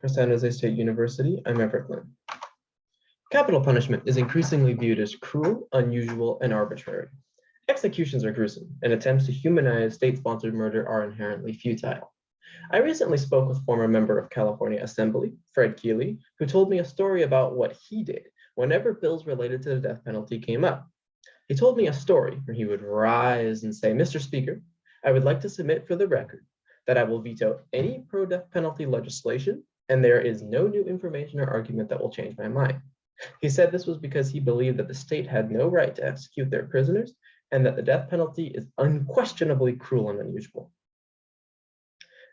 For San Jose State University, I'm Everett Lynn. Capital punishment is increasingly viewed as cruel, unusual, and arbitrary. Executions are gruesome, and attempts to humanize state-sponsored murder are inherently futile. I recently spoke with former member of California Assembly, Fred Keeley, who told me a story about what he did whenever bills related to the death penalty came up. He told me a story where he would rise and say, "Mr. Speaker, I would like to submit for the record that I will veto any pro-death penalty legislation, and there is no new information or argument that will change my mind." He said this was because he believed that the state had no right to execute their prisoners and that the death penalty is unquestionably cruel and unusual.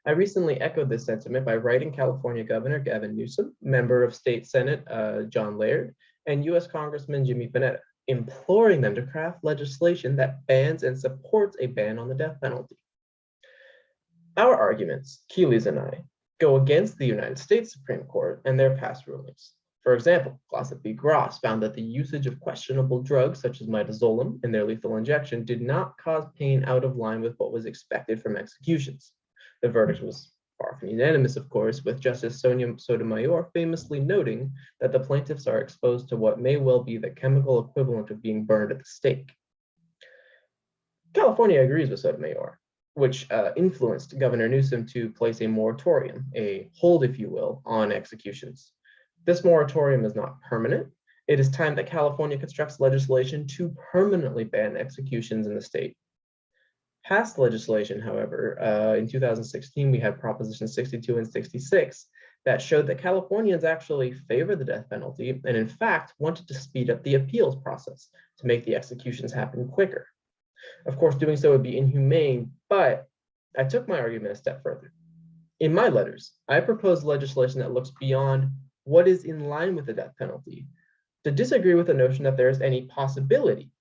I recently echoed this sentiment by writing California Governor Gavin Newsom, member of State Senate Jon Laird, and US Congressman Jimmy Panetta, imploring them to craft legislation that bans and supports a ban on the death penalty. Our arguments, Keeley's and I, go against the United States Supreme Court and their past rulings. For example, Glossop v. Gross found that the usage of questionable drugs such as midazolam in their lethal injection did not cause pain out of line with what was expected from executions. The verdict was far from unanimous, of course, with Justice Sonia Sotomayor famously noting that the plaintiffs are exposed to what may well be the chemical equivalent of being burned at the stake. California agrees with Sotomayor, which influenced Governor Newsom to place a moratorium, a hold, if you will, on executions. This moratorium is not permanent. It is time that California constructs legislation to permanently ban executions in the state. Past legislation, however, in 2016, we had Proposition 62 and 66 that showed that Californians actually favor the death penalty and in fact wanted to speed up the appeals process to make the executions happen quicker. Of course, doing so would be inhumane, but I took my argument a step further. In my letters, I proposed legislation that looks beyond what is in line with the death penalty to disagree with the notion that there is any possibility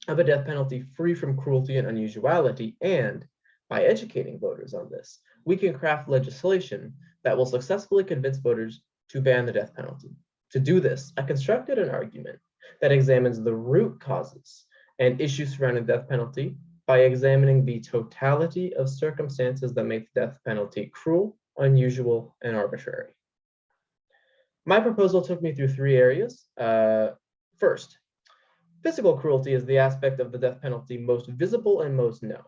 of a death penalty free from cruelty and unusuality, and by educating voters on this, we can craft legislation that will successfully convince voters to ban the death penalty. To do this, I constructed an argument that examines the root causes and issues surrounding the death penalty by examining the totality of circumstances that make the death penalty cruel, unusual, and arbitrary. My proposal took me through three areas. First, physical cruelty is the aspect of the death penalty most visible and most known.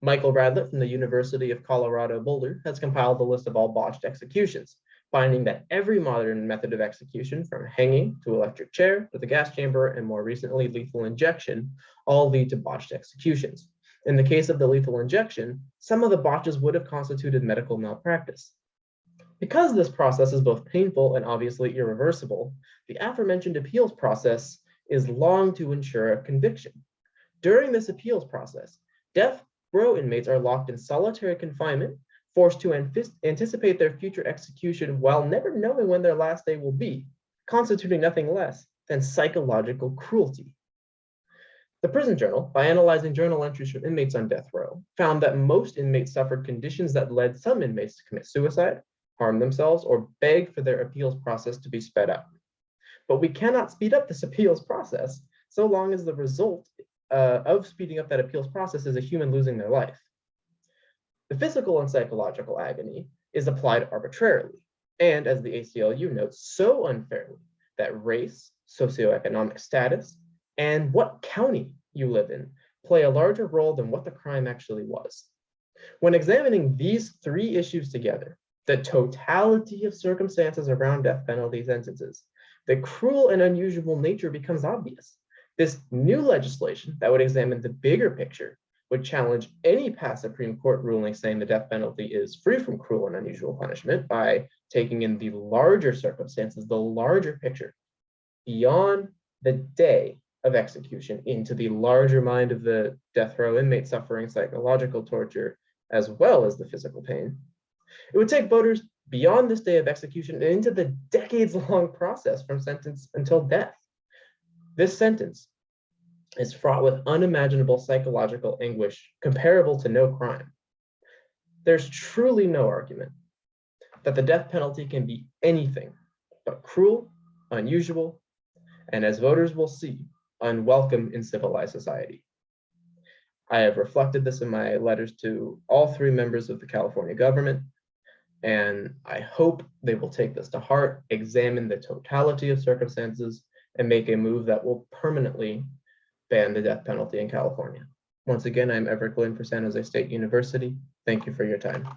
Michael Radlett from the University of Colorado Boulder has compiled the list of all botched executions, finding that every modern method of execution, from hanging to electric chair to the gas chamber and more recently lethal injection, all lead to botched executions. In the case of the lethal injection, some of the botches would have constituted medical malpractice. Because this process is both painful and obviously irreversible, the aforementioned appeals process is long to ensure a conviction. During this appeals process, death row inmates are locked in solitary confinement, forced to anticipate their future execution while never knowing when their last day will be, constituting nothing less than psychological cruelty. The Prison Journal, by analyzing journal entries from inmates on death row, found that most inmates suffered conditions that led some inmates to commit suicide, harm themselves, or beg for their appeals process to be sped up. But we cannot speed up this appeals process so long as the result of speeding up that appeals process is a human losing their life. The physical and psychological agony is applied arbitrarily, and as the ACLU notes, so unfairly that race, socioeconomic status, and what county you live in play a larger role than what the crime actually was. When examining these three issues together, the totality of circumstances around death penalty sentences, the cruel and unusual nature becomes obvious. This new legislation that would examine the bigger picture would challenge any past Supreme Court ruling saying the death penalty is free from cruel and unusual punishment by taking in the larger circumstances, the larger picture, beyond the day of execution into the larger mind of the death row inmate suffering psychological torture as well as the physical pain. It would take voters beyond this day of execution and into the decades-long process from sentence until death. This sentence is fraught with unimaginable psychological anguish comparable to no crime. There's truly no argument that the death penalty can be anything but cruel, unusual, and as voters will see, unwelcome in civilized society. I have reflected this in my letters to all three members of the California government. And I hope they will take this to heart, examine the totality of circumstances, and make a move that will permanently ban the death penalty in California. Once again, I'm Everett Glynn for San Jose State University. Thank you for your time.